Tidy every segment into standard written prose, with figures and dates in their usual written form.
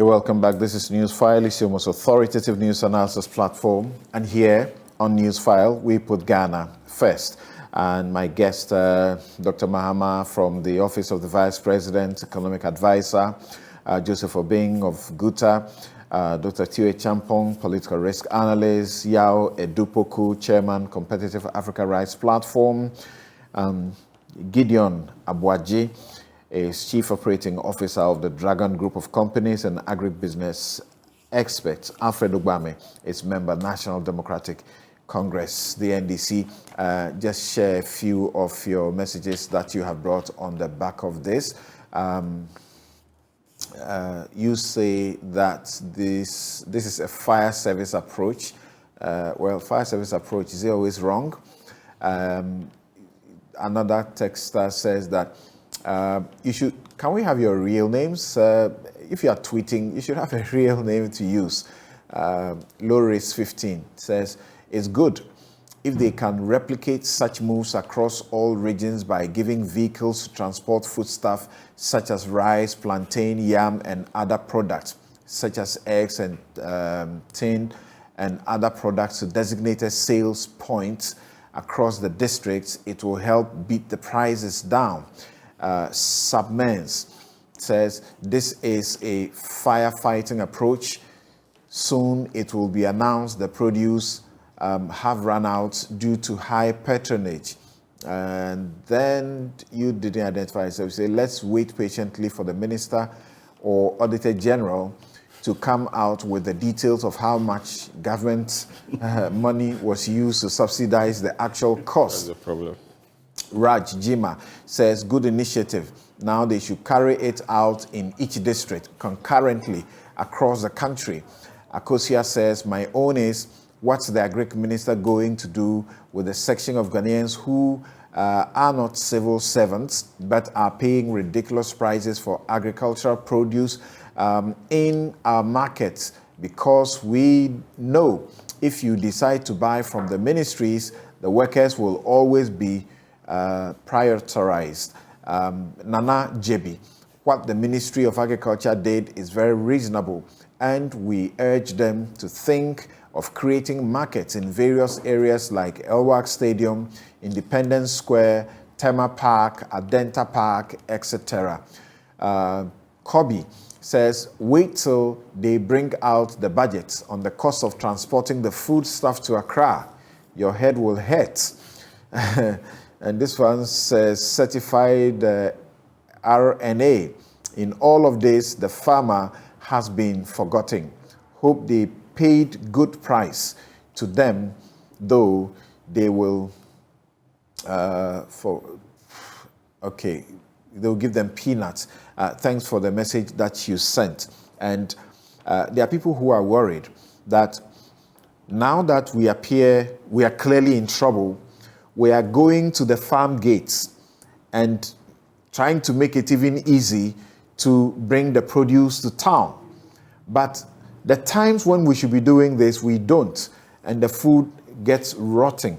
You're welcome back. This is Newsfile. It's your most authoritative news analysis platform. And here on Newsfile, we put Ghana first. And my guest, Dr. Mahama from the Office of the Vice President, Economic Advisor, Joseph Obing of GUTA, Dr. Tue Champong, Political Risk Analyst, Yao Edupoku, Chairman, Competitive Africa Rights Platform, Gideon Abuaji is Chief Operating Officer of the Dragon Group of Companies and Agribusiness Experts. Alfred Ugbame is Member, National Democratic Congress, the NDC. Just share a few of your messages that you have brought on the back of this. You say that this is a fire service approach. Well, fire service approach, is it always wrong? Another texter says that can we have your real names? If you are tweeting, you should have a real name to use. Loris15 says, it's good if they can replicate such moves across all regions by giving vehicles to transport foodstuff such as rice, plantain, yam, and other products, such as eggs and tin and other products to designated sales points across the districts. It will help beat the prices down. Submens says this is a firefighting approach. Soon it will be announced the produce have run out due to high patronage. And then you didn't identify, so you say, let's wait patiently for the Minister or Auditor General to come out with the details of how much government money was used to subsidize the actual cost. That's the problem. Raj Jima says, good initiative. Now they should carry it out in each district concurrently across the country. Akosia says, my own is, what's the Agric Minister going to do with the section of Ghanaians who are not civil servants but are paying ridiculous prices for agricultural produce in our markets? Because we know if you decide to buy from the ministries, the workers will always be prioritized. Nana Jebi, what the Ministry of Agriculture did is very reasonable, and we urge them to think of creating markets in various areas like Elwak Stadium, Independence Square, Tema Park, Adenta Park, etc. Kobe says, wait till they bring out the budget on the cost of transporting the food stuff to Accra. Your head will hurt. And this one says, certified RNA. In all of this, the farmer has been forgotten. Hope they paid good price to them, though they will, they'll give them peanuts. Thanks for the message that you sent. And there are people who are worried that now that we appear, we are clearly in trouble, we are going to the farm gates and trying to make it even easy to bring the produce to town. But the times when we should be doing this, we don't, and the food gets rotting.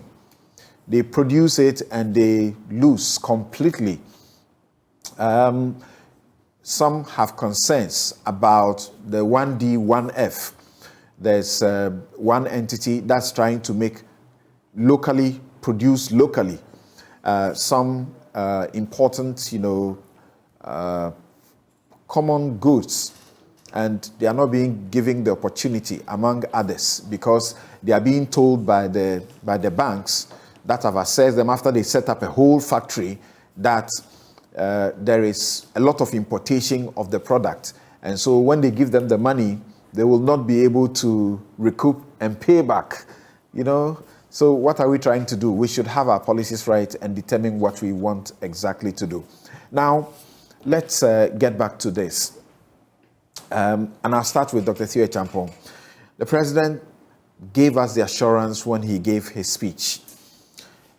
They produce it and they lose completely. Some have concerns about the 1D, 1F. There's one entity that's trying to make produce locally. Some important, common goods, and they are not being given the opportunity, among others, because they are being told by the banks that have assessed them after they set up a whole factory that there is a lot of importation of the product. And so when they give them the money, they will not be able to recoup and pay back, So what are we trying to do? We should have our policies right and determine what we want exactly to do. Now, let's get back to this. And I'll start with Dr. Tue Champong. The president gave us the assurance when he gave his speech.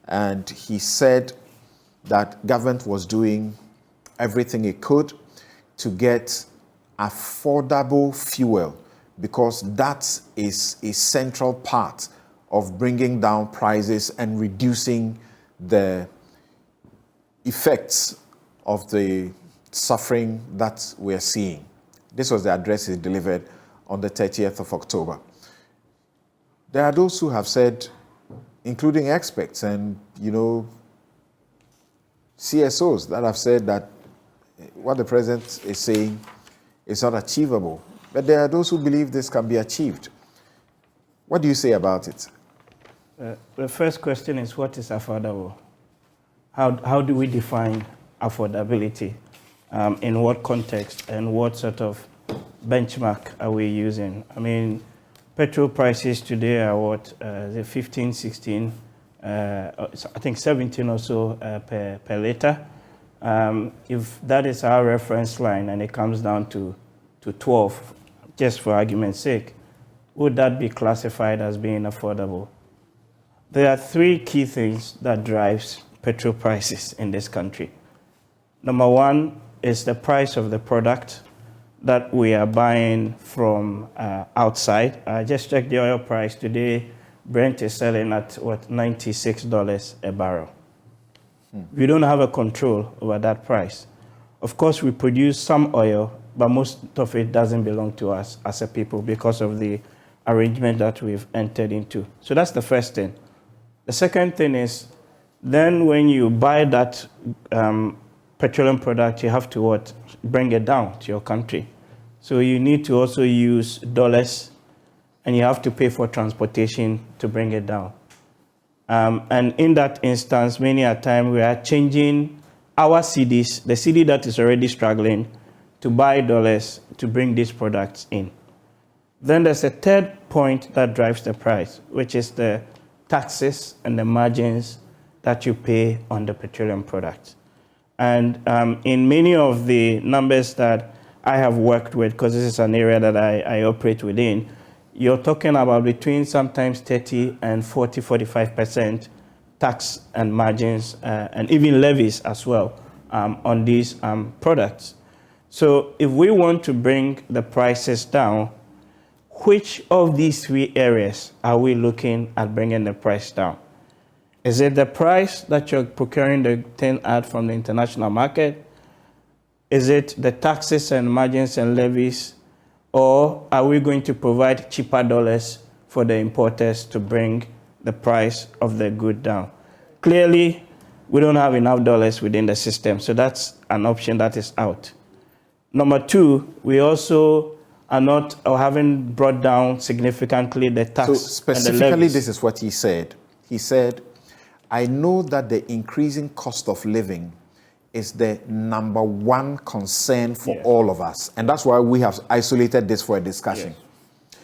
And he said that government was doing everything it could to get affordable fuel, because that is a central part of bringing down prices and reducing the effects of the suffering that we're seeing. This was the address he delivered on the 30th of October. There are those who have said, including experts and, CSOs that have said that what the president is saying is not achievable. But there are those who believe this can be achieved. What do you say about it? The first question is, what is affordable? How do we define affordability? In what context and what sort of benchmark are we using? I mean, petrol prices today are what, 15, 16, I think 17 or so per liter. If that is our reference line and it comes down to 12, just for argument's sake, would that be classified as being affordable? There are three key things that drives petrol prices in this country. Number one is the price of the product that we are buying from outside. I just checked the oil price today. Brent is selling at, what, $96 a barrel. We don't have a control over that price. Of course, we produce some oil, but most of it doesn't belong to us as a people because of the arrangement that we've entered into. So that's the first thing. The second thing is, then when you buy that petroleum product, you have to what? Bring it down to your country. So you need to also use dollars, and you have to pay for transportation to bring it down. And in that instance, many a time we are changing our cedis, the cedi that is already struggling, to buy dollars to bring these products in. Then there's a third point that drives the price, which is the taxes and the margins that you pay on the petroleum products. And in many of the numbers that I have worked with, because this is an area that I operate within, you're talking about between sometimes 30 and 40, 45% tax and margins and even levies as well on these products. So if we want to bring the prices down, which of these three areas are we looking at bringing the price down? Is it the price that you're procuring the thing at from the international market? Is it the taxes and margins and levies? Or are we going to provide cheaper dollars for the importers to bring the price of the good down? Clearly, we don't have enough dollars within the system, so that's an option that is out. Number two, we also are not or haven't brought down significantly the tax. So specifically, this is what he said. He said, I know that the increasing cost of living is the number one concern for all of us. And that's why we have isolated this for a discussion. Yes.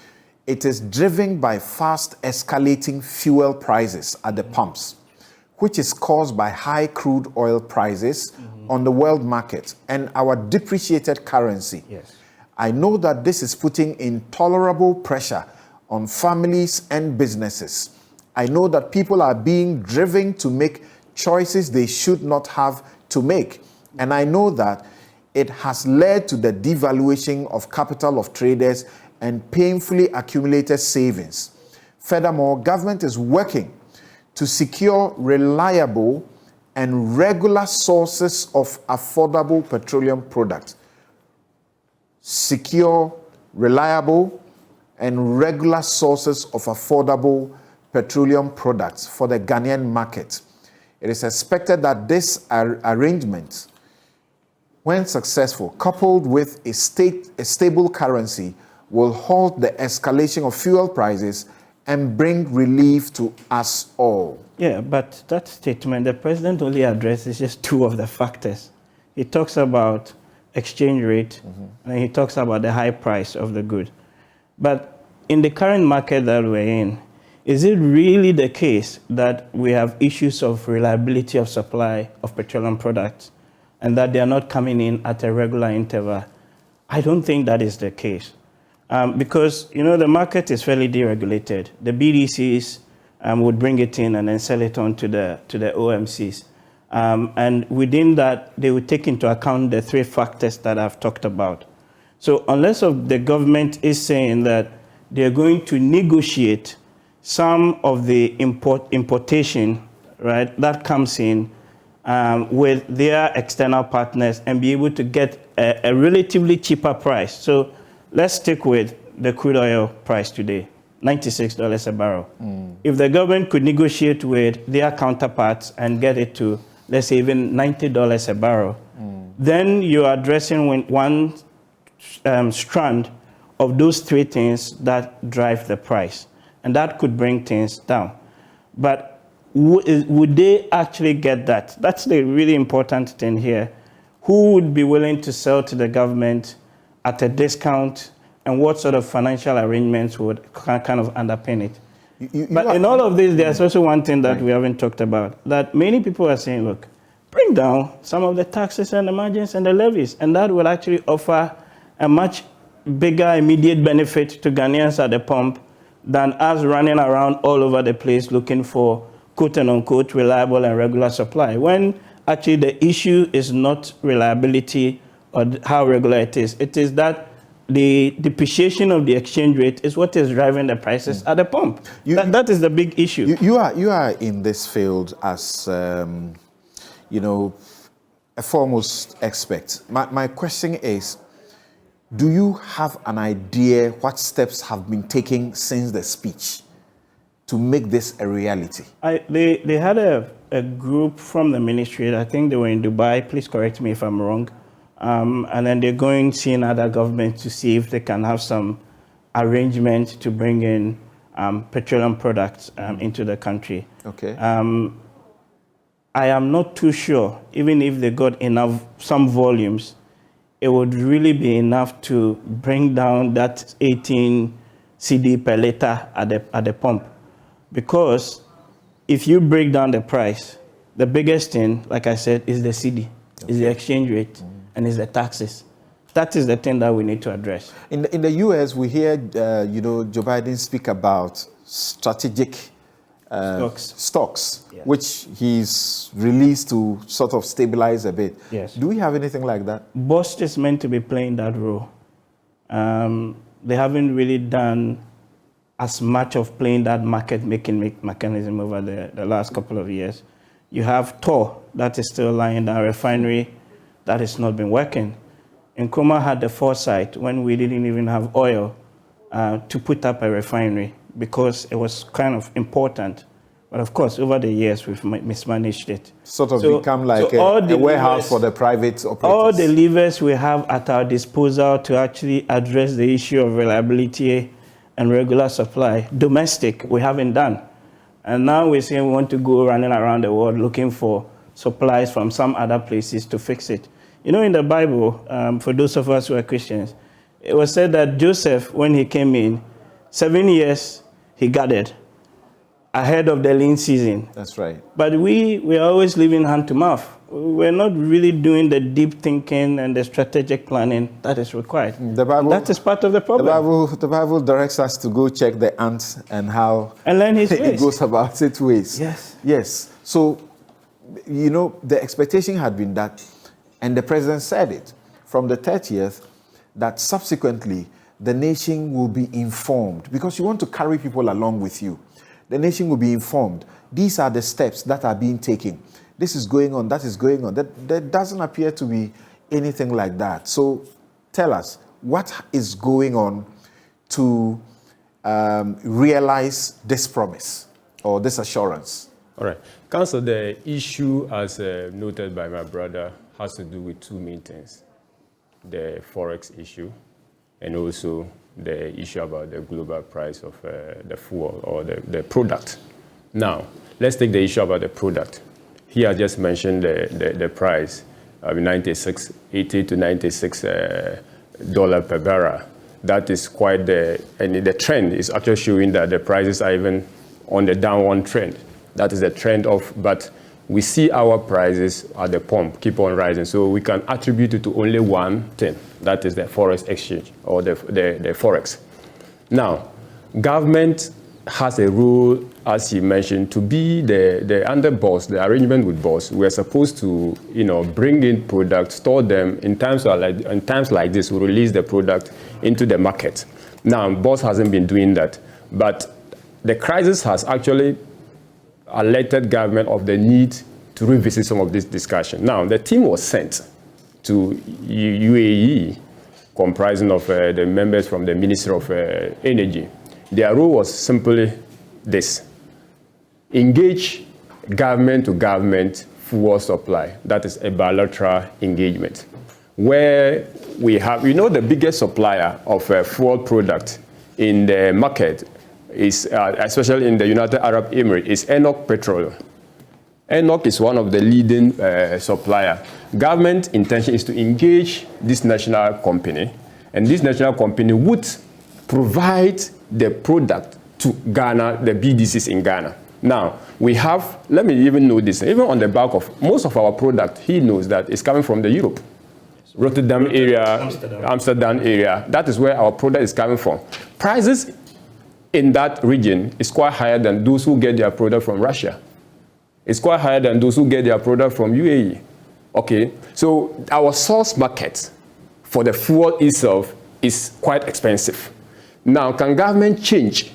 It is driven by fast escalating fuel prices at the pumps, which is caused by high crude oil prices on the world market and our depreciated currency. Yes. I know that this is putting intolerable pressure on families and businesses. I know that people are being driven to make choices they should not have to make. And I know that it has led to the devaluation of capital of traders and painfully accumulated savings. Furthermore, government is working to secure reliable and regular sources of affordable petroleum products. Secure, reliable, and regular sources of affordable petroleum products for the Ghanaian market. It is expected that this arrangement, when successful, coupled with a stable currency, will halt the escalation of fuel prices and bring relief to us all. Yeah, but that statement, the president only addresses just two of the factors. He talks about exchange rate, and he talks about the high price of the good. But in the current market that we're in, is it really the case that we have issues of reliability of supply of petroleum products and that they are not coming in at a regular interval? I don't think that is the case. Because, the market is fairly deregulated. The BDCs would bring it in and then sell it on to the OMCs. And within that, they would take into account the three factors that I've talked about. So unless the government is saying that they're going to negotiate some of the importation, right, that comes in with their external partners and be able to get a relatively cheaper price. So let's stick with the crude oil price today, $96 a barrel. If the government could negotiate with their counterparts and get it to, let's say, even $90 a barrel, then you're addressing one strand of those three things that drive the price. And that could bring things down. But would they actually get that? That's the really important thing here. Who would be willing to sell to the government at a discount, and what sort of financial arrangements would kind of underpin it? But in all of this, there's also one thing that we haven't talked about, that many people are saying, look, bring down some of the taxes and the margins and the levies, and that will actually offer a much bigger immediate benefit to Ghanaians at the pump than us running around all over the place looking for quote-unquote reliable and regular supply, when actually the issue is not reliability or how regular it is. It is that the depreciation of the exchange rate is what is driving the prices at the pump. That is the big issue. You are in this field as, you know, a foremost expert. My question is, do you have an idea what steps have been taken since the speech to make this a reality? They had a group from the ministry. I think they were in Dubai. Please correct me if I'm wrong. And then they're going, seeing other governments to see if they can have some arrangement to bring in petroleum products into the country. Okay. I am not too sure, even if they got some volumes, it would really be enough to bring down that 18 CD per liter at the pump. Because if you break down the price, the biggest thing, like I said, is the CD, is the exchange rate, and is the taxes. That is the thing that we need to address. In the U.S., we hear, you know, Joe Biden speak about strategic stocks, yes, which he's released to sort of stabilize a bit. Yes. Do we have anything like that? BOST is meant to be playing that role. They haven't really done as much of playing that market-making mechanism over the last couple of years. You have Tor, that is still lying down, refinery that has not been working. Nkrumah had the foresight when we didn't even have oil to put up a refinery because it was kind of important. But of course, over the years, we've mismanaged it. Sort of become like a warehouse for the private operators. All the levers we have at our disposal to actually address the issue of reliability and regular supply, domestic, we haven't done. And now we're saying we want to go running around the world looking for supplies from some other places to fix it. You know, in the Bible, for those of us who are Christians, it was said that Joseph, when he came in, 7 years he gathered ahead of the lean season. That's right. But we're always living hand to mouth. We're not really doing the deep thinking and the strategic planning that is required. The Bible, that is part of the problem. The Bible directs us to go check the ant and how and learn his it ways. goes about its ways. Yes. Yes. So, you know, the expectation had been that, and the president said it, from the 30th, that subsequently the nation will be informed, because you want to carry people along with you. The nation will be informed. These are the steps that are being taken. This is going on, that is going on. There doesn't appear to be anything like that. So tell us, what is going on to realize this promise or this assurance? All right. Council, the issue, as noted by my brother, has to do with two main things. The Forex issue and also the issue about the global price of the fuel or the product. Now, let's take the issue about the product. He has just mentioned the price of $80 to $96 per barrel. That is quite and the trend is actually showing that the prices are even on the downward trend. That is the trend but we see our prices at the pump keep on rising. So we can attribute it to only one thing. That is the forex exchange or the Forex. Now, government has a role, as he mentioned, to be the under boss, the arrangement with boss. We're supposed to, bring in products, store them. In times like this, we release the product into the market. Now, boss hasn't been doing that, but the crisis has actually alerted government of the need to revisit some of this discussion. Now, the team was sent to UAE, comprising of the members from the Ministry of Energy. Their role was simply this: engage government to government fuel supply. That is a bilateral engagement, where we have, the biggest supplier of fuel product in the market is, especially in the United Arab Emirates, is ENOC Petroleum. ENOC is one of the leading supplier. Government intention is to engage this national company, and this national company would provide the product to Ghana, the BDCs in Ghana. Now, we have, let me even know this, even on the back of most of our product, he knows that it's coming from the Europe. Rotterdam area, Amsterdam area, that is where our product is coming from. Prices in that region is quite higher than those who get their product from Russia. It's quite higher than those who get their product from UAE. Okay, so our source market for the fuel itself is quite expensive. Now, can government change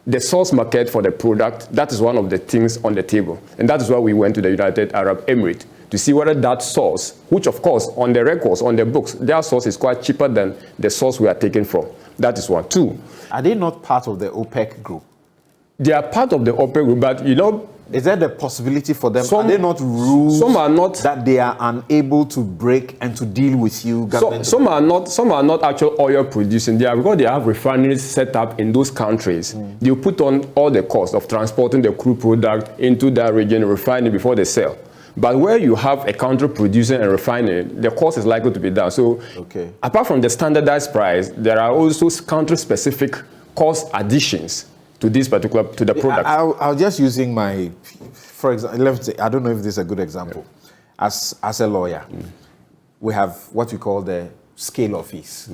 the source market for the product? That is one of the things on the table. And that is why we went to the United Arab Emirates, to see whether that source, which of course on the records, on the books, their source is quite cheaper than the source we are taking from. That is one. Two. Are they not part of the OPEC group? They are part of the OPEC group, but is there the possibility for them? Are they not rules that they are unable to break and to deal with you? Some are not actual oil producing. Because they have refineries set up in those countries. They put on all the cost of transporting the crude product into that region, refining before they sell. But where you have a country producing and refining, the cost is likely to be down. So apart from the standardized price, there are also country-specific cost additions to this to the product. I'll just using my, for example, let me say, I don't know if this is a good example. As a lawyer, we have what we call the scale of fees.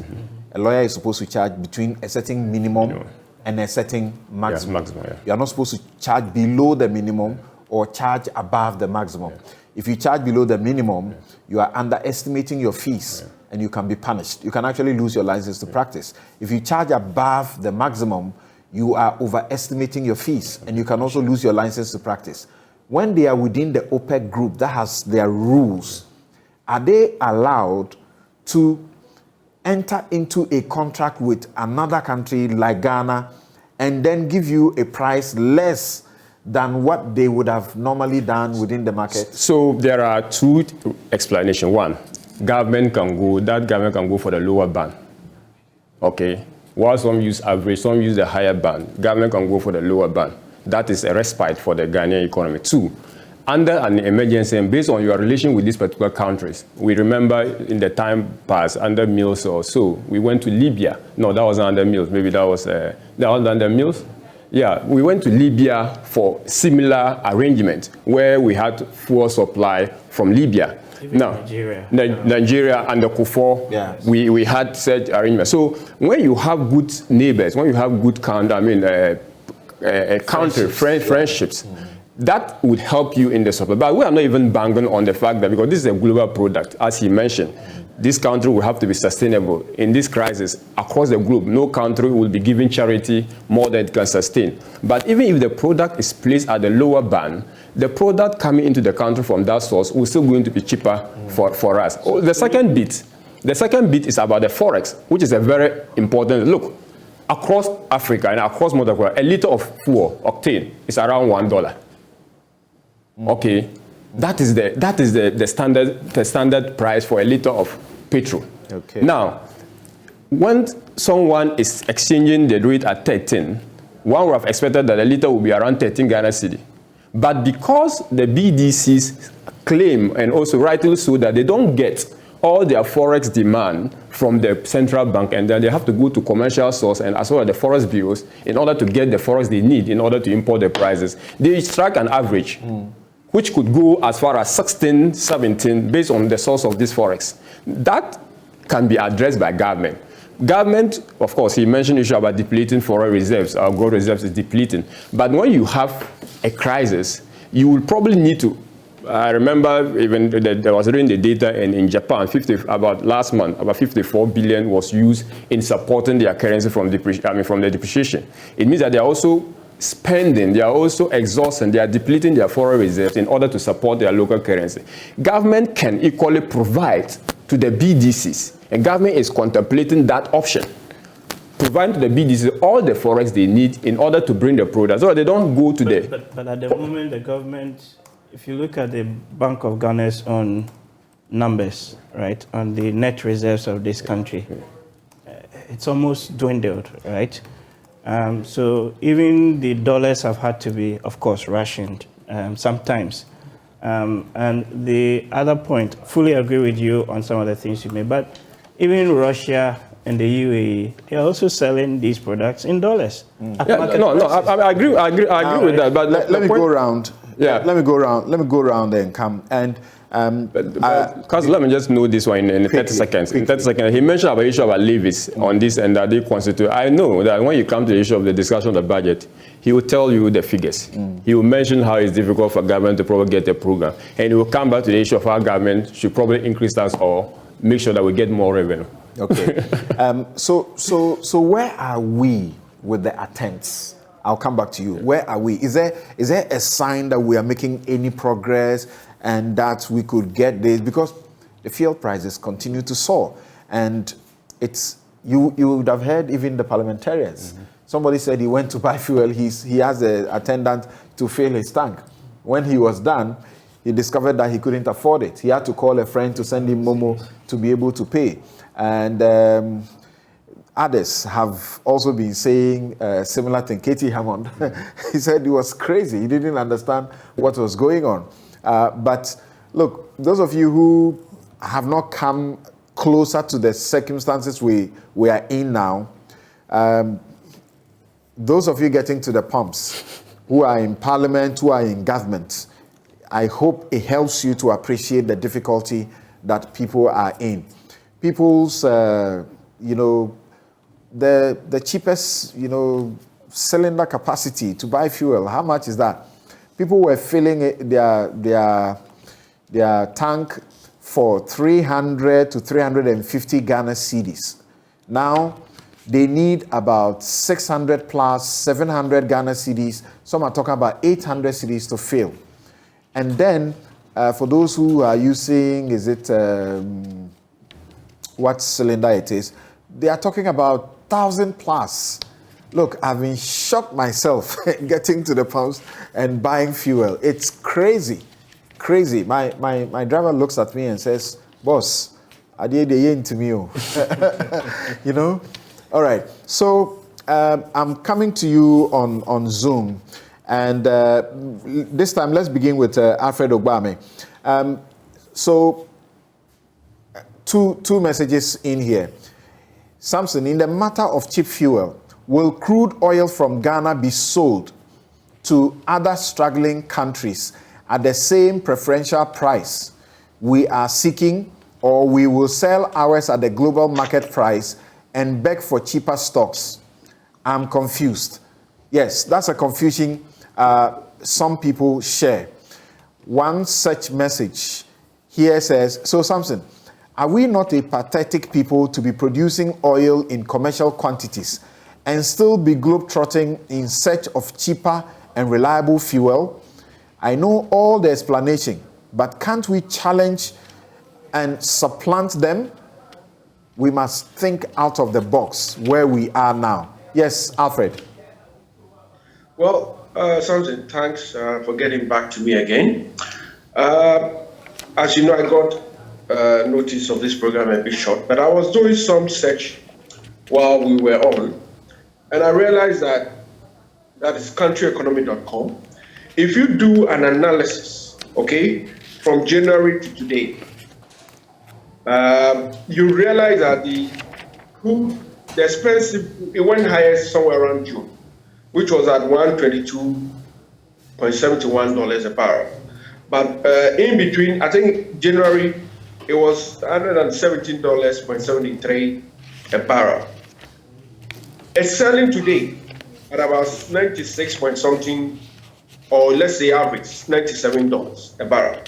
A lawyer is supposed to charge between a certain minimum and a certain maximum. You are not supposed to charge below the minimum or charge above the maximum. If you charge below the minimum, you are underestimating your fees and you can be punished. You can actually lose your license to practice. If you charge above the maximum, you are overestimating your fees and you can also lose your license to practice. When they are within the OPEC group that has their rules, are they allowed to enter into a contract with another country like Ghana and then give you a price less than what they would have normally done within the market? So there are two explanations. One, government can go for the lower band. Okay. While some use average, some use the higher band. Government can go for the lower band. That is a respite for the Ghanaian economy. Two, under an emergency and based on your relation with these particular countries, we remember in the time past, under Mills or so, we went to Libya. No, that wasn't under Mills. Maybe that was under Mills. Yeah, we went to Libya for similar arrangement where we had fuel supply from Libya. Now, Nigeria and the Kufuor, we had such arrangement. So when you have good neighbors, when you have good friendships, that would help you in the supply. But we are not even banking on the fact that because this is a global product, as he mentioned, this country will have to be sustainable. In this crisis, across the globe, no country will be giving charity more than it can sustain. But even if the product is placed at the lower band, the product coming into the country from that source will still going to be cheaper for us. The second bit is about the forex, which is a very important look. Across Africa and across North Africa, a liter of fuel, octane, is around $1. Okay, that is the standard price for a liter of petrol. Okay. Now, when someone is exchanging the rate at 13, one would have expected that a liter would be around 13 Ghana cedi. But because the BDCs claim, and also rightly so, that they don't get all their forex demand from the central bank, and then they have to go to commercial source and as well as the forex bureaus in order to get the forex they need in order to import the prices, they strike an average, which could go as far as 16, 17, based on the source of this forex. That can be addressed by government. Government, of course, he mentioned issue about depleting foreign reserves. Our gold reserves is depleting. But when you have a crisis, you will probably need to. I remember even there was reading the data in Japan, about last month, about 54 billion was used in supporting their currency from the depreciation. It means that they are also spending, they are also exhausting, they are depleting their foreign reserves in order to support their local currency. Government can equally provide to the BDCs, and government is contemplating that option. Provide to the BDCs all the forex they need in order to bring the products, so they don't go to the... But at the moment, the government, if you look at the Bank of Ghana's own numbers, right, on the net reserves of this country, it's almost dwindled, right? So even the dollars have had to be, of course, rationed sometimes. And the other point, fully agree with you on some of the things you made, but even Russia and the UAE, they are also selling these products in dollars. I agree with that. But let me go around. Yeah, let me go around and come. And because let me just know this one in 30 seconds. In 30 seconds, he mentioned about the issue about levies on this and that they constitute. I know that when you come to the issue of the discussion of the budget, he will tell you the figures. He will mention how it's difficult for government to probably get a program, and he will come back to the issue of how government should probably increase tax or make sure that we get more revenue. Okay. So where are we with the attempts? I'll come back to you. Where are we? Is there a sign that we are making any progress and that we could get this? Because the fuel prices continue to soar, and it's you would have heard even the parliamentarians. Somebody said he went to buy fuel. He has an attendant to fill his tank. When he was done, he discovered that he couldn't afford it. He had to call a friend to send him Momo to be able to pay. And others have also been saying similar thing. Katie Hammond, he said he was crazy. He didn't understand what was going on. But look, those of you who have not come closer to the circumstances we are in now, those of you getting to the pumps, who are in parliament, who are in government, I hope it helps you to appreciate the difficulty that people are in. People's, the cheapest, cylinder capacity to buy fuel, how much is that? People were filling their tank for 300 to 350 Ghana cedis. Now, they need about 600 plus 700 Ghana cedis. Some are talking about 800 cedis to fill. And then, for those who are using, what cylinder it is, they are talking about 1,000 plus. Look, I've been shocked myself getting to the pumps and buying fuel. It's crazy, crazy. My driver looks at me and says, "Boss, I did the into me." All right. So I'm coming to you on Zoom, and this time let's begin with Alfred Ogbame. So two messages in here. Samson, in the matter of cheap fuel, will crude oil from Ghana be sold to other struggling countries at the same preferential price we are seeking, or we will sell ours at the global market price and beg for cheaper stocks? I'm confused. Yes, that's a confusion some people share. One such message here says, so Samson, are we not a pathetic people to be producing oil in commercial quantities and still be globetrotting in search of cheaper and reliable fuel? I know all the explanation, but can't we challenge and supplant them? We must think out of the box where we are now. Yes, Alfred. Well, Samson, thanks for getting back to me again. As you know, I got notice of this program a bit short, but I was doing some search while we were on, and I realized that is countryeconomy.com. If you do an analysis, okay, from January to today, you realize that the expensive, it went higher somewhere around June, which was at $122.71 a barrel. But in between, I think January, it was $117.73 a barrel. It's selling today at about 96 point something, or let's say average, $97 a barrel.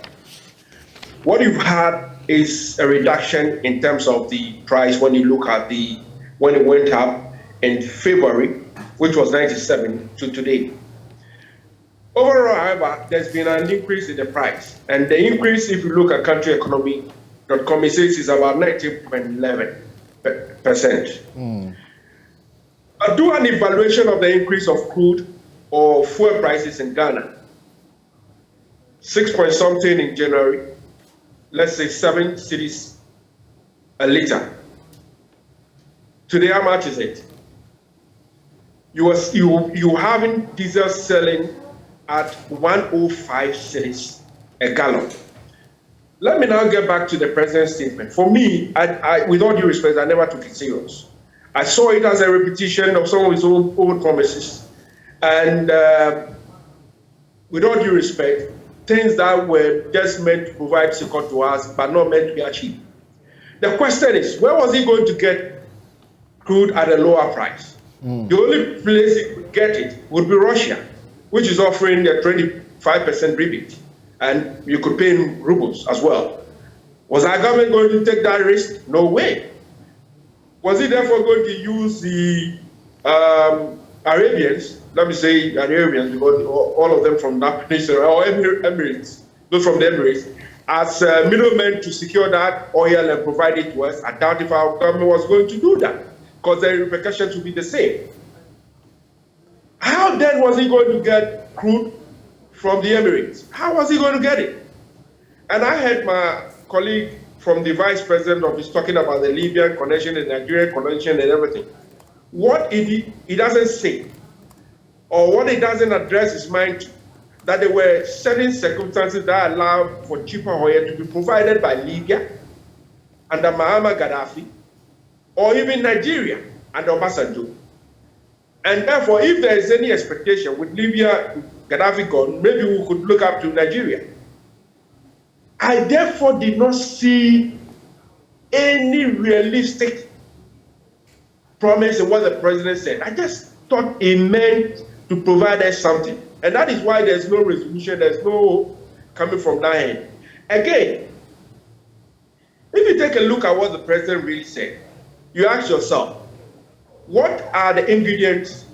What you've had is a reduction in terms of the price when you look at when it went up in February, which was 97 to today. Overall, however, there's been an increase in the price. And the increase, if you look at countryeconomy.com, it says is about 19.11%. But do an evaluation of the increase of crude or fuel prices in Ghana. 6 point something in January, let's say 7 cedis a liter. Today, how much is it? You having diesel selling at 105 cedis a gallon. Let me now get back to the president's statement. For me, I with all due respect, I never took it serious. I saw it as a repetition of some of his old promises. And with all due respect, things that were just meant to provide support to us, but not meant to be achieved. The question is, where was he going to get crude at a lower price? The only place he could get it would be Russia, which is offering a 25% rebate, and you could pay in rubles as well. Was our government going to take that risk? No way. Was he therefore going to use the Arabians, let me say Arabians, because all of them from that peninsula, or Emirates, those from the Emirates, as middlemen to secure that oil and provide it to us? I doubt if our government was going to do that, because the repercussions would be the same. How then was he going to get crude from the Emirates? How was he going to get it? And I heard my colleague from the vice president office talking about the Libyan connection, the Nigerian connection, and everything. What he doesn't say, or what he doesn't address his mind to, that there were certain circumstances that allowed for cheaper oil to be provided by Libya under Muammar Gaddafi, or even Nigeria under Obasanjo. And therefore, if there is any expectation with Libya, Gaddafi gone, maybe we could look up to Nigeria. I therefore did not see any realistic promise in what the president said. I just thought he meant to provide us something. And that is why there's no resolution, there's no coming from that end. Again, if you take a look at what the president really said, you ask yourself, what are the ingredients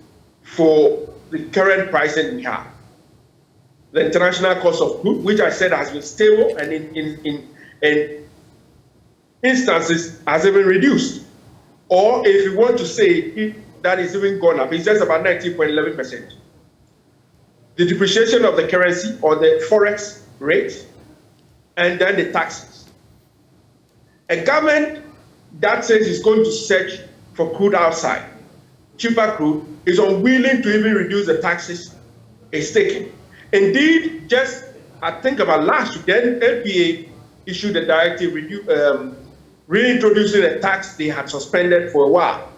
for the current pricing we have? The international cost of crude, which I said has been stable and in instances has even reduced. Or if you want to say that is even gone up, it's just about 19.11%. The depreciation of the currency or the forex rate, and then the taxes. A government that says it's going to search for crude outside, cheaper crude, is unwilling to even reduce the taxes it's taking. Indeed, just I think about last week, then LPA issued a directive reintroducing a tax they had suspended for a while.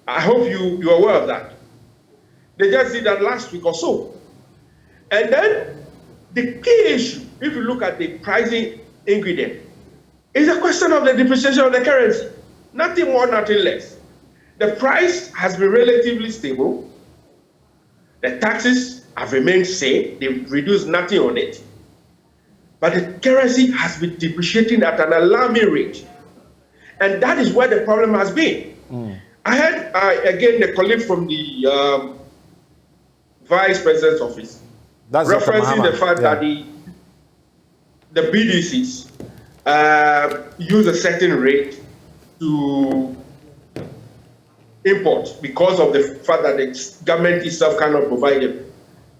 I hope you're aware of that. They just did that last week or so. And then the key issue, if you look at the pricing ingredient, is a question of the depreciation of the currency. Nothing more, nothing less. The price has been relatively stable. The taxes have remained same. They've reduced nothing on it. But the currency has been depreciating at an alarming rate. And that is where the problem has been. I had, again, the colleague from the vice president's office referencing the fact that the BDCs use a certain rate to import because of the fact that the government itself cannot provide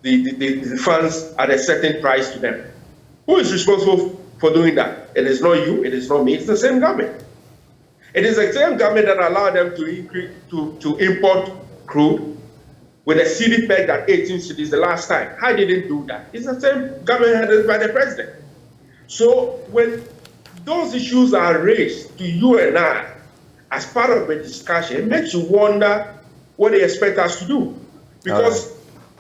the funds at a certain price to them. Who is responsible for doing that? It is not you, it is not me, it's the same government. It is the same government that allowed them to increase to import crude with a cedi peg at 18 cedis the last time. I didn't do that. It's the same government headed by the president. So when those issues are raised to you and I as part of the discussion, it makes you wonder what they expect us to do. Because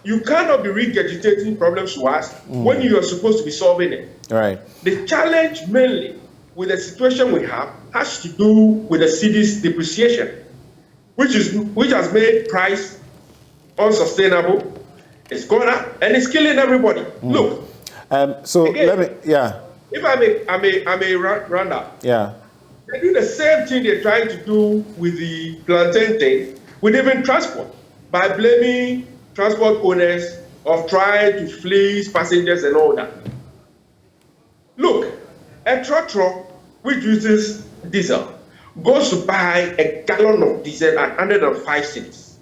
you cannot be regurgitating problems to us when you are supposed to be solving it. Right. The challenge mainly with the situation we have has to do with the cedi's depreciation, which has made price unsustainable. It's gone up and it's killing everybody. Look. So again, let me, If I may round up. Yeah. They do the same thing they're trying to do with the plantain thing, with even transport, by blaming transport owners of trying to fleece passengers and all that. Look, a trotro which uses diesel goes to buy a gallon of diesel at 105 cents.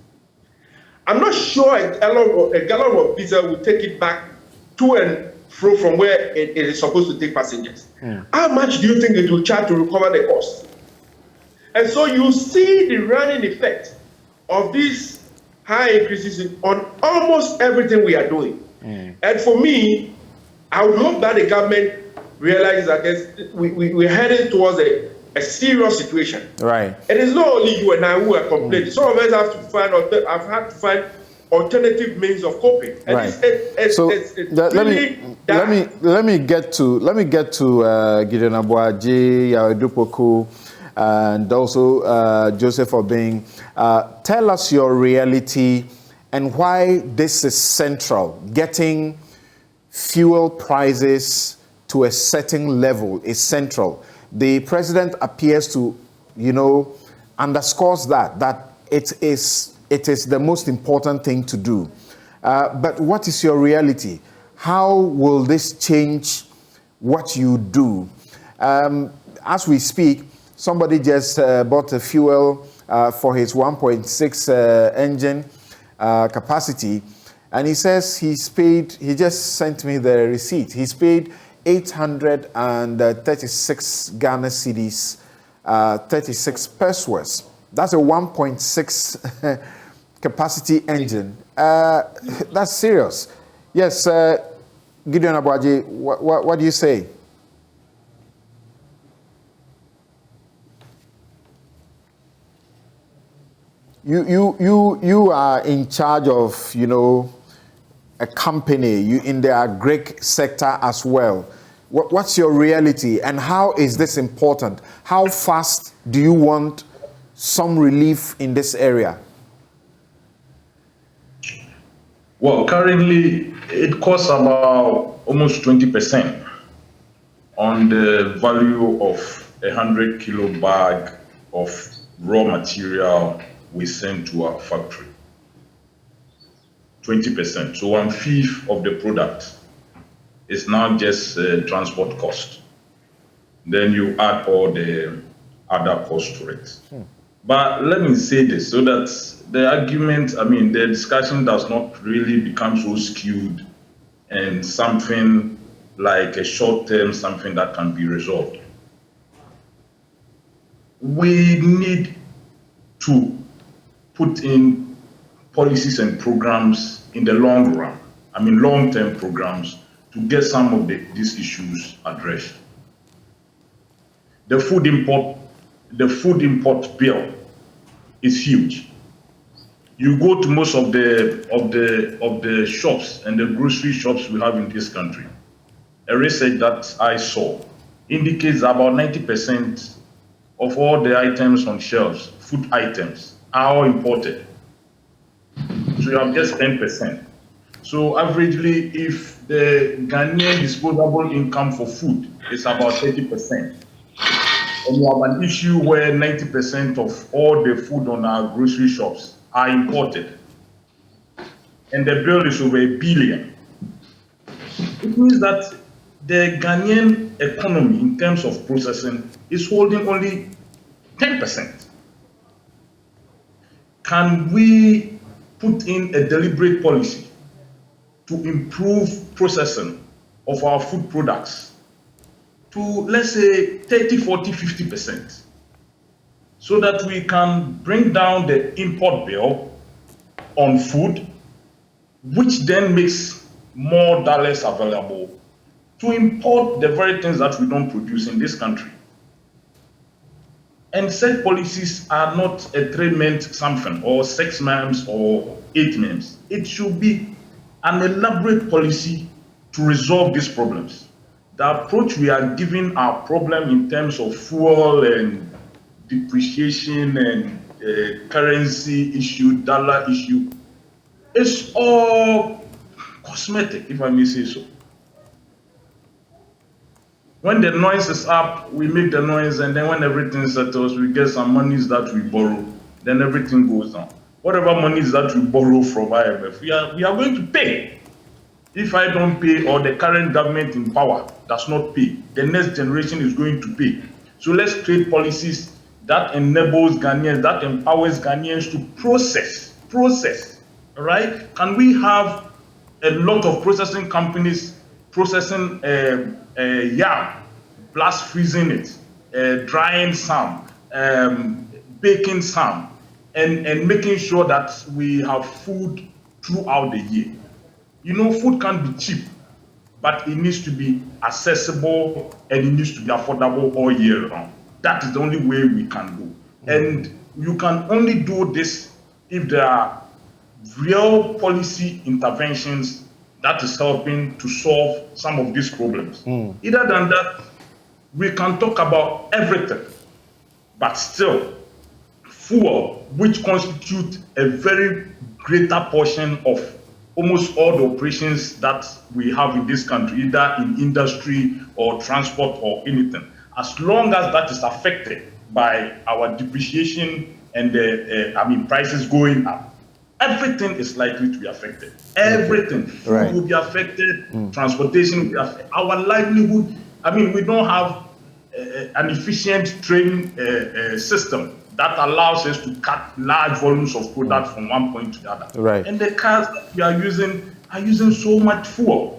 I'm not sure a gallon of diesel will take it back to and fro from where it is supposed to take passengers. How much do you think it will charge to recover the cost? And so you see the running effect of these high increases on almost everything we are doing. And for me, I would hope that the government realizes that we're heading towards a serious situation. Right. It is not only you and I who are complaining. Some of us have to find alternative means of coping. And right. Let me get to Gideon Abuaji, Yawedupoku, and also Joseph Obeng. Tell us your reality and why this is central. Getting fuel prices to a certain level is central. The president appears to, underscores that it is the most important thing to do. But what is your reality? How will this change what you do? As we speak, somebody just bought a fuel for his 1.6 engine capacity, and he says he just sent me the receipt. He's paid 836 Ghana cedis, 36 pesos. That's a 1.6 capacity engine. That's serious. Yes, Gideon Abuaji, what do you say? You are in charge of, a company, you in the agric sector as well. What's your reality and how is this important? How fast do you want some relief in this area? Well, currently it costs about almost 20% on the value of 100 kilo bag of raw material we send to our factory. 20%, so 1/5 of the product is now just transport cost. Then you add all the other costs to it. But let me say this so that the argument, the discussion does not really become so skewed and something like a short term, something that can be resolved. We need to put in policies and programs in the long run, long-term programs to get some of these issues addressed. The food import bill is huge. You go to most of the shops and the grocery shops we have in this country. A research that I saw indicates about 90% of all the items on shelves, food items, are all imported. So you have just 10%. So averagely, if the Ghanaian disposable income for food is about 30%, and you have an issue where 90% of all the food on our grocery shops are imported, and the bill is over $1 billion, it means that the Ghanaian economy in terms of processing is holding only 10%. Can we put in a deliberate policy to improve processing of our food products to, let's say, 30, 40, 50%, so that we can bring down the import bill on food, which then makes more dollars available to import the very things that we don't produce in this country. And said policies are not a 3-month something or 6 months or 8 months. It should be an elaborate policy to resolve these problems. The approach we are giving our problem in terms of fuel and depreciation and currency issue, dollar issue, is all cosmetic, if I may say so. When the noise is up, we make the noise, and then when everything settles, we get some monies that we borrow, then everything goes down. Whatever monies that we borrow from IMF, we are going to pay. If I don't pay, or the current government in power does not pay, the next generation is going to pay. So let's create policies that enables Ghanaians, that empowers Ghanaians to process, right? Can we have a lot of processing companies processing yam, blast freezing it, drying some, baking some, and making sure that we have food throughout the year. You know, food can be cheap, but it needs to be accessible and it needs to be affordable all year round. That is the only way we can go. And you can only do this if there are real policy interventions that is helping to solve some of these problems. Other than that, we can talk about everything, but still, fuel, which constitutes a very greater portion of almost all the operations that we have in this country, either in industry or transport or anything, as long as that is affected by our depreciation and prices going up, everything is likely to be affected. Everything. Food will be affected, transportation will be affected, our livelihood. We don't have an efficient train system that allows us to cut large volumes of product from one point to the other. Right. And the cars that we are using so much fuel.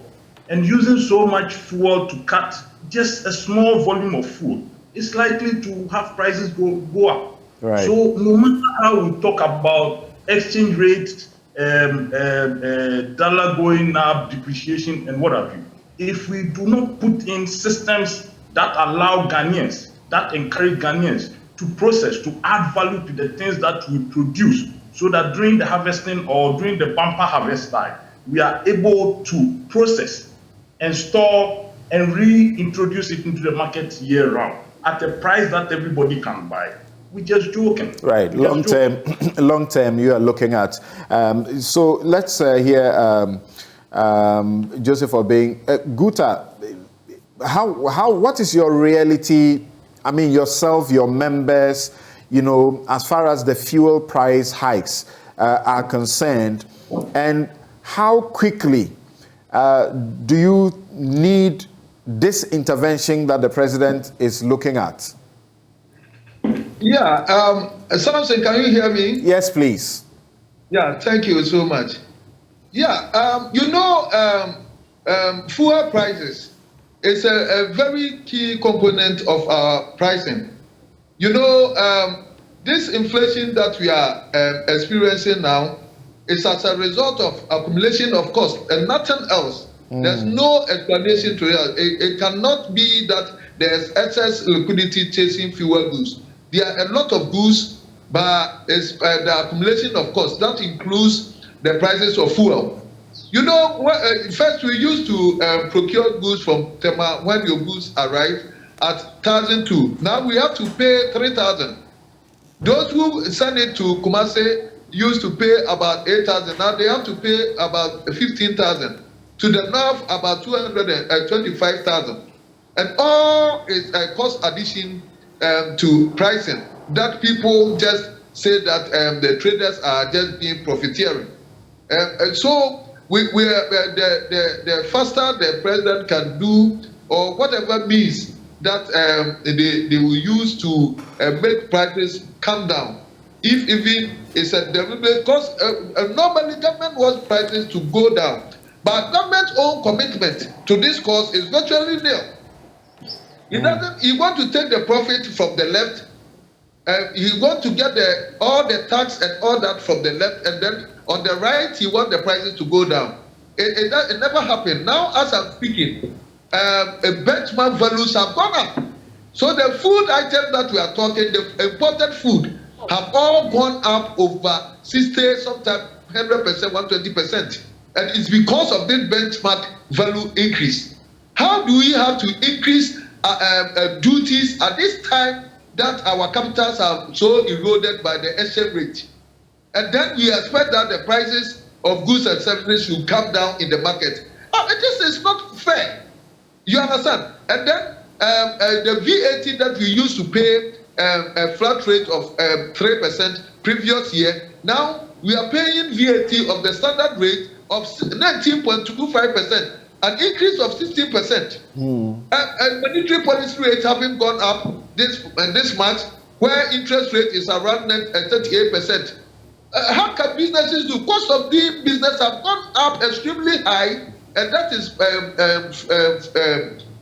And using so much fuel to cut just a small volume of fuel is likely to have prices go up. Right. So no matter how we talk about exchange rates, dollar going up, depreciation, and what have you, if we do not put in systems that allow Ghanaians, that encourage Ghanaians to process, to add value to the things that we produce, so that during the harvesting or during the bumper harvest time, we are able to process and store and reintroduce it into the market year round at a price that everybody can buy. We're just joking. Right, long term you are looking at. So let's hear Joseph Obeng. Guta, what is your reality? Yourself, your members, as far as the fuel price hikes are concerned, and how quickly do you need this intervention that the president is looking at? Yeah, Samson, can you hear me? Yes, please. Yeah, thank you so much. Yeah, fuel prices is a very key component of our pricing. This inflation that we are experiencing now is as a result of accumulation of cost and nothing else. There's no explanation to it. It cannot be that there's excess liquidity chasing fewer goods. There are a lot of goods, but it's the accumulation of cost. That includes the prices of fuel. First we used to procure goods from Tema when your goods arrive at 1,002. Now we have to pay 3,000. Those who send it to Kumasi used to pay about 8,000. Now they have to pay about 15,000. To the north, about 225,000. And all is a cost addition to pricing that people just say that the traders are just being profiteering. And so the faster the president can do, or whatever means that they will use to make prices come down, if even it's a deliberate, because normally government wants prices to go down, but government's own commitment to this cause is virtually nil. He want to take the profit from the left, he want to get all the tax and all that from the left, and then on the right he want the prices to go down. It never happened. Now as I'm speaking, benchmark values have gone up. So the food items that we are talking, the imported food, have all gone up over 60, sometimes 100%, 120%. And it's because of this benchmark value increase. How do we have to increase duties at this time that our capitals are so eroded by the exchange rate? And then we expect that the prices of goods and services should come down in the market. This is not fair. You understand? And then the VAT that we used to pay a flat rate of 3% previous year, now we are paying VAT of the standard rate of 19.25%, an increase of 16%. And monetary policy rates having gone up this month, where interest rate is around 38%. How can businesses do? Cost of doing business have gone up extremely high, and that is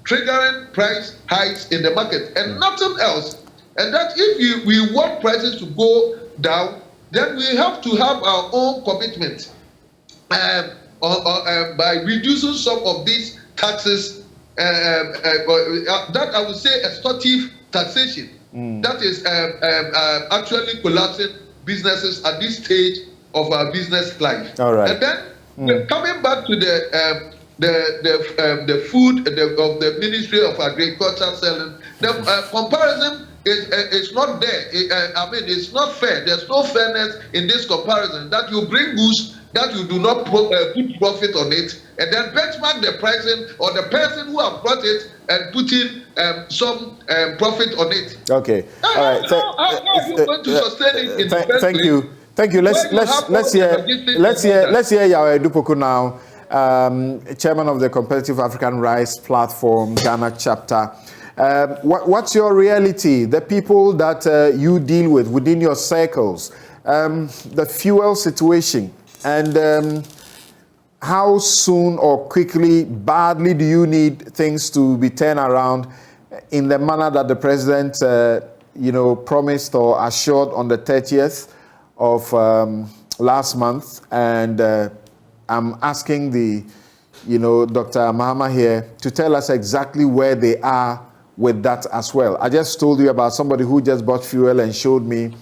triggering price hikes in the market, and nothing else. And that if we want prices to go down, then we have to have our own commitment by reducing some of these taxes, that I would say extortive taxation, that is actually collapsing businesses at this stage of our business life. All right. And then coming back to the food of the Ministry of Agriculture selling, the comparison is not there. It's not fair. There's no fairness in this comparison, that you bring goods that you do not put profit on it, and then benchmark the pricing or the person who have brought it and put in some profit on it. Okay. All right. How are you going to sustain it in the first Thank place? you. Thank you. Let's hear Yahweh Dupoku now, chairman of the Competitive African Rice Platform, Ghana chapter. What's your reality? The people that you deal with within your circles, the fuel situation, and how soon or quickly, badly do you need things to be turned around in the manner that the president, promised or assured on the 30th of last month? And I'm asking Dr. Mahama here to tell us exactly where they are with that as well. I just told you about somebody who just bought fuel and showed me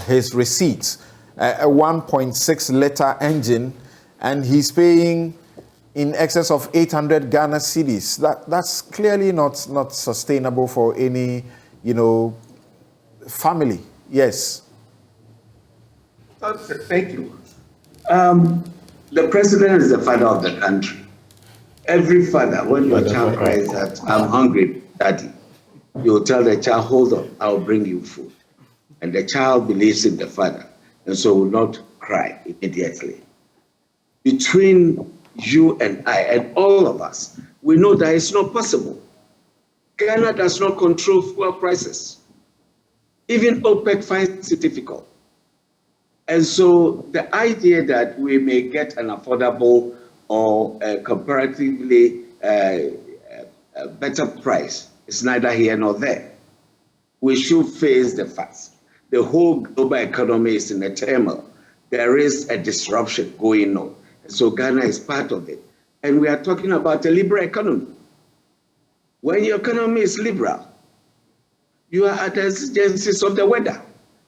his receipts, a 1.6 liter engine, and he's paying in excess of 800 Ghana cedis. That's clearly not sustainable for any, family. Yes. Thank you. The president is the father of the country. Every father, when your child cries that I'm hungry, daddy, you'll tell the child, hold on, I'll bring you food. And the child believes in the father, and so will not cry immediately. Between you and I and all of us, we know that it's not possible. Ghana does not control fuel prices. Even OPEC finds it difficult. And so the idea that we may get an affordable or comparatively better price is neither here nor there. We should face the facts. The whole global economy is in a turmoil. There is a disruption going on. And so Ghana is part of it. And we are talking about a liberal economy. When your economy is liberal, you are at the exigencies of the weather.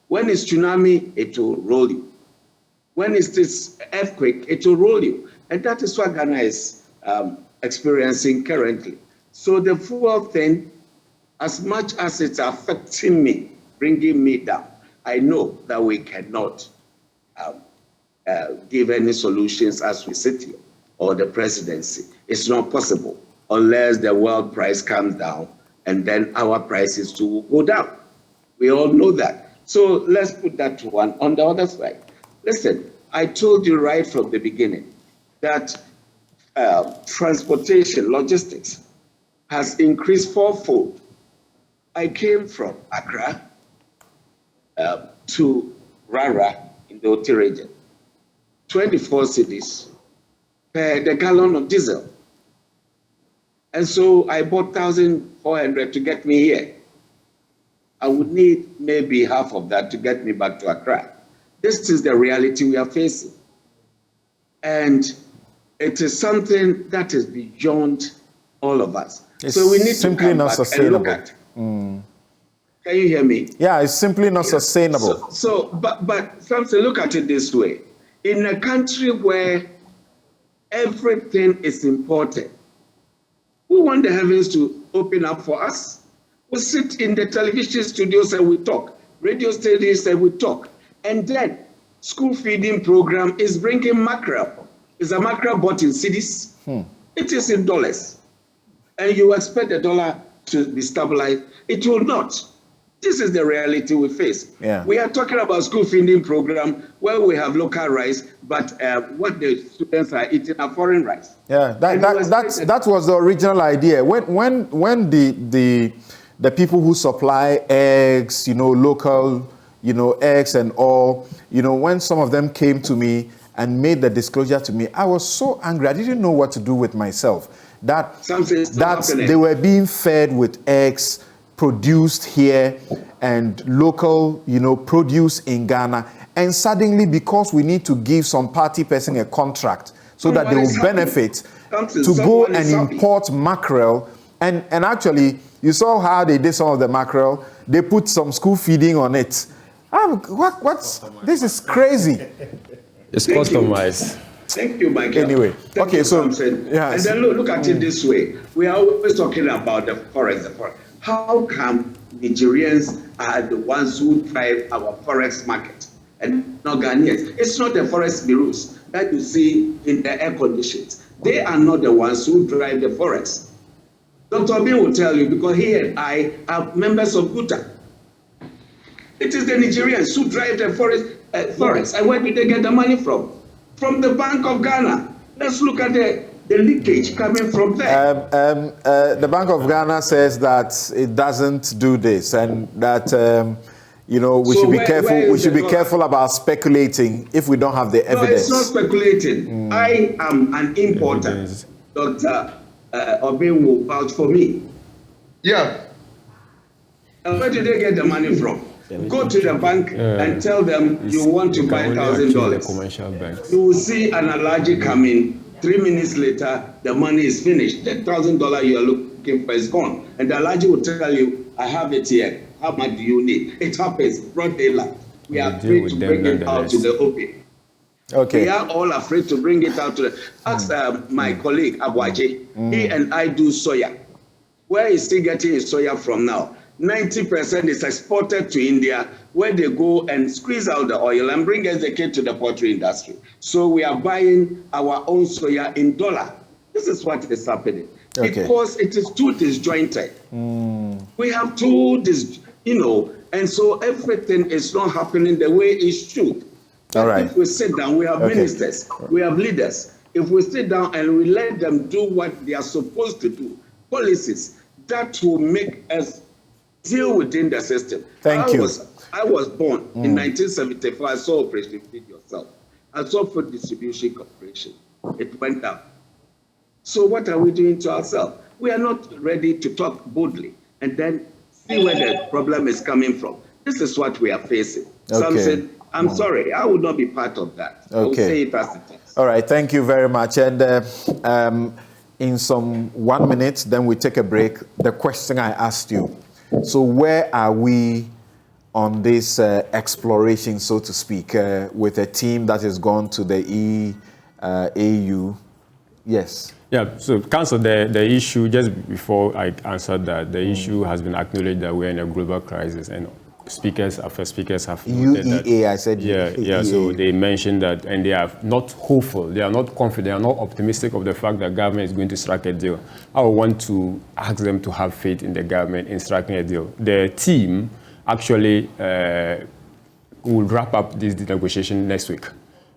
When it's tsunami, it will roll you. When it's this earthquake, it will roll you. And that is what Ghana is experiencing currently. So the fuel thing, as much as it's affecting me, bringing me down, I know that we cannot give any solutions as we sit here, or the presidency. It's not possible unless the world price comes down, and then our prices too will go down. We all know that. So let's put that to one. On the other side, listen, I told you right from the beginning that transportation, logistics, has increased fourfold. I came from Accra to Rara in the Oti region, 24 cities per the gallon of diesel. And so I bought 1,400 to get me here. I would need maybe half of that to get me back to Accra. This is the reality we are facing. And it is something that is beyond all of us. It's so we need simply to come not back sustainable. And look at. Can you hear me? Yeah, it's simply not sustainable. But Samson, look at it this way. In a country where everything is imported, we want the heavens to open up for us. We sit in the television studios and we talk, radio stations and we talk. And then school feeding program is bringing mackerel. Is a mackerel bought in cities? It is in dollars. And you expect the dollar to be stabilized. It will not. This is the reality we face. Yeah. We are talking about school feeding program where we have local rice, but what the students are eating are foreign rice. Yeah, that was the original idea. When the people who supply eggs, local, eggs and all, when some of them came to me and made the disclosure to me, I was so angry. I didn't know what to do with myself. That they were being fed with eggs produced here and local, produce in Ghana. And suddenly, because we need to give some party person a contract so that they will benefit to go and import mackerel. And actually, you saw how they did some of the mackerel. They put some school feeding on it. This is crazy. It's customized. Thank you, Michael. Anyway, okay, so yes. And then look at it this way. We are always talking about the forest. How come Nigerians are the ones who drive our forest market and not Ghanaians? It's not the forest bureaus that you see in the air conditions. They are not the ones who drive the forest. Dr. B will tell you, because he and I are members of GUTA. It is the Nigerians who drive the forest. And where did they get the money from? From the Bank of Ghana. Let's look at the leakage coming from there. The Bank of Ghana says that it doesn't do this, and that we should be careful. We should be careful about speculating if we don't have the evidence. No, it's not speculating. I am an importer. Dr. Obi will vouch for me. Yeah. And where did they get the money from? Go to the bank and tell them you want to buy $1,000. You will see an allergy come in. 3 minutes later, the money is finished. The $1,000 you are looking for is gone. And the allergy will tell you, I have it here. How much do you need? It happens, broad daylight. We are afraid to bring it out to the open. Okay. We are all afraid to bring it out to the... Ask my colleague, Abuaje. He and I do soya. Where is he getting his soya from now? 90% is exported to India, where they go and squeeze out the oil and bring SDK to the poultry industry. So we are buying our own soya in dollar. This is what is happening. Okay. Because it is too disjointed. We have too and so everything is not happening the way it should. All right. If we sit down, we have ministers, we have leaders. If we sit down and we let them do what they are supposed to do, policies that will make us deal within the system. Thank you. I was born in 1974. I saw Operation Feed Yourself. I saw Food Distribution Corporation. It went down. So what are we doing to ourselves? We are not ready to talk boldly and then see where the problem is coming from. This is what we are facing. Samson, I'm sorry, I will not be part of that. I will say it as it is. All right, thank you very much. And in some 1 minute, then we take a break. The question I asked you. So where are we on this exploration, so to speak, with a team that has gone to the AU? Yes. Yeah, so Council, the issue, just before I answered that, the issue has been acknowledged that we're in a global crisis, and speakers after speakers have noted that. UEA, I said. Yeah, so they mentioned that, and they are not hopeful, they are not confident, they are not optimistic of the fact that government is going to strike a deal. I would want to ask them to have faith in the government in striking a deal. The team actually will wrap up this negotiation next week,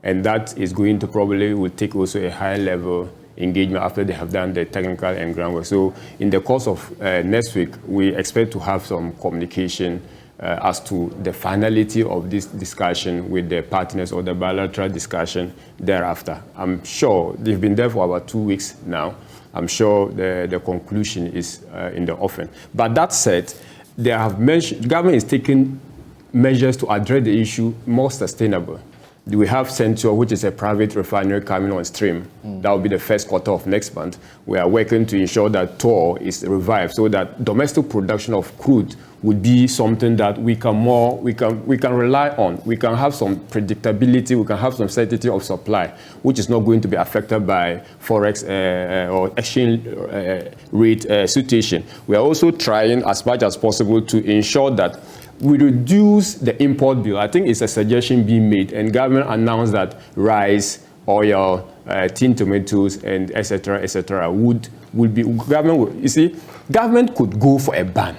and that is going to probably will take also a high level engagement after they have done the technical and groundwork. So in the course of next week, we expect to have some communication as to the finality of this discussion with the partners or the bilateral discussion thereafter. I'm sure they've been there for about 2 weeks now. I'm sure the conclusion is in the offing. But that said, they have mentioned, the government is taking measures to address the issue more sustainable. We have Central, which is a private refinery coming on stream. That will be the first quarter of next month. We are working to ensure that TOR is revived so that domestic production of crude would be something that we can rely on. We can have some predictability, we can have some certainty of supply, which is not going to be affected by forex or exchange rate situation. We are also trying as much as possible to ensure that we reduce the import bill. I think it's a suggestion being made, and government announced that rice, oil, tin tomatoes, and etc. would be government. You see, government could go for a ban,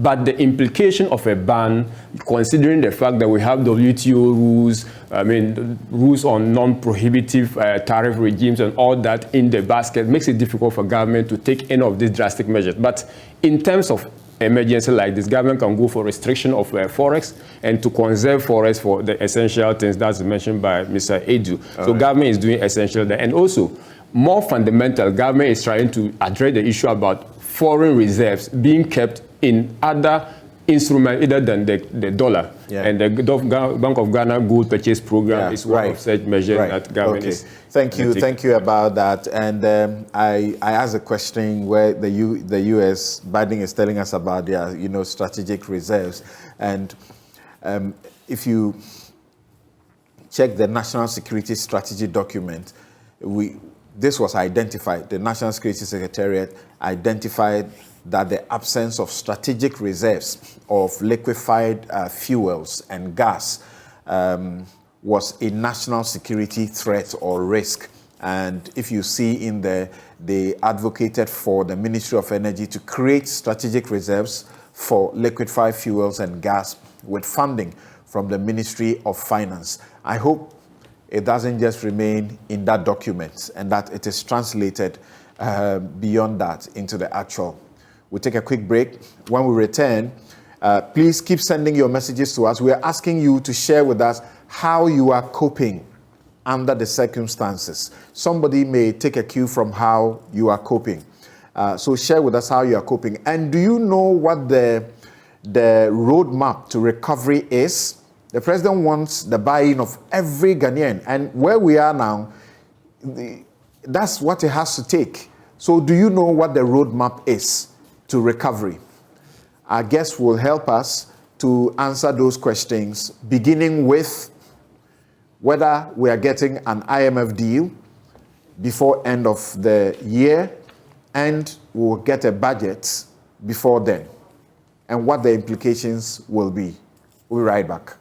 But the implication of a ban, considering the fact that we have WTO rules, rules on non-prohibitive tariff regimes and all that in the basket, makes it difficult for government to take any of these drastic measures. But in terms of emergency like this, government can go for restriction of forex and to conserve forex for the essential things that's mentioned by Mr. Edu. So government is doing essential there. And also, more fundamental, government is trying to address the issue about foreign reserves being kept in other instruments other than the dollar. Yeah. And the Bank of Ghana Gold Purchase Program is one of such measures that government is. Thank you about that. And I asked a question where the U.S. Biden is telling us about their strategic reserves, and if you check the National Security Strategy document, this was identified. The National Security Secretariat identified that the absence of strategic reserves of liquefied fuels and gas was a national security threat or risk. And if you see in there, they advocated for the Ministry of Energy to create strategic reserves for liquefied fuels and gas with funding from the Ministry of Finance. I hope it doesn't just remain in that document and that it is translated beyond that into the actual. We'll take a quick break. When we return, please keep sending your messages to us. We are asking you to share with us how you are coping under the circumstances. Somebody may take a cue from how you are coping. So share with us how you are coping. And do you know what the roadmap to recovery is? The president wants the buy-in of every Ghanaian. And where we are now, that's what it has to take. So do you know what the roadmap is to recovery? Our guests will help us to answer those questions, beginning with whether we are getting an IMF deal before end of the year, and we'll get a budget before then, and what the implications will be. We'll be right back.